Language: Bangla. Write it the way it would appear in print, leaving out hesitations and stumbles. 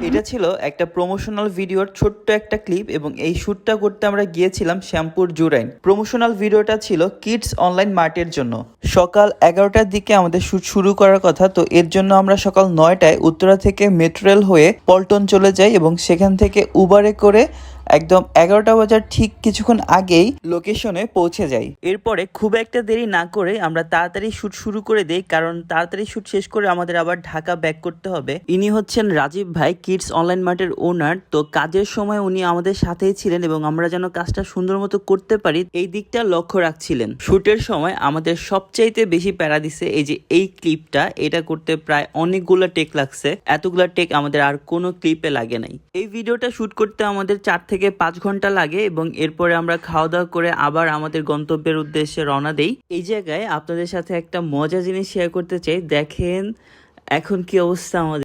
এটা ছিল একটা প্রমোশনাল ভিডিওর ছোট্ট একটা ক্লিপ এবং এই শ্যুটটা করতে আমরা গিয়েছিলাম শ্যামপুর জুরাইন। প্রমোশনাল ভিডিওটা ছিল কিডস অনলাইন মার্টের জন্য। সকাল 11টার দিকে আমাদের শ্যুট শুরু করার কথা, তো এর জন্য আমরা সকাল 9টায় উত্তরা থেকে মেট্রো রেল হয়ে পল্টন চলে যাই এবং সেখান থেকে উবারে করে একদম 11টা বাজার ঠিক কিছুক্ষণ আগেই লোকেশনে পৌঁছে যাই। এরপরে খুব একটা দেরি না করে আমরা তাড়াতাড়ি শ্যুট শুরু করে দেই, কারণ তাড়াতাড়ি শ্যুট শেষ করে আমাদের আবার ঢাকা ব্যাক করতে হবে। ইনি হচ্ছেন রাজীব ভাই, কিডস অনলাইন মার্টের ওনার। তো কাজের সময় উনি আমাদের সাথেই ছিলেন এবং আমরা যেন কাজটা সুন্দর মতো করতে পারি এই দিকটা লক্ষ্য রাখছিলেন। শ্যুটের সময় আমাদের সবচাইতে বেশি প্যারা দিছে এই যে এই ক্লিপটা, এটা করতে প্রায় অনেকগুলো টেক লাগছে। এতগুলা টেক আমাদের আর কোনো ক্লিপে লাগে নাই। এই ভিডিওটা শ্যুট করতে আমাদের 4 থেকে 5 ঘন্টা লাগে এবং এরপরে আমরা খাওয়া দাওয়া করে আবার আমাদের গন্তব্যের উদ্দেশ্যে রওনা দেই। এই জায়গায় আপনাদের সাথে একটা মজা জিনিস শেয়ার করতে চাই। দেখেন এখন কি অবস্থা আমাদের।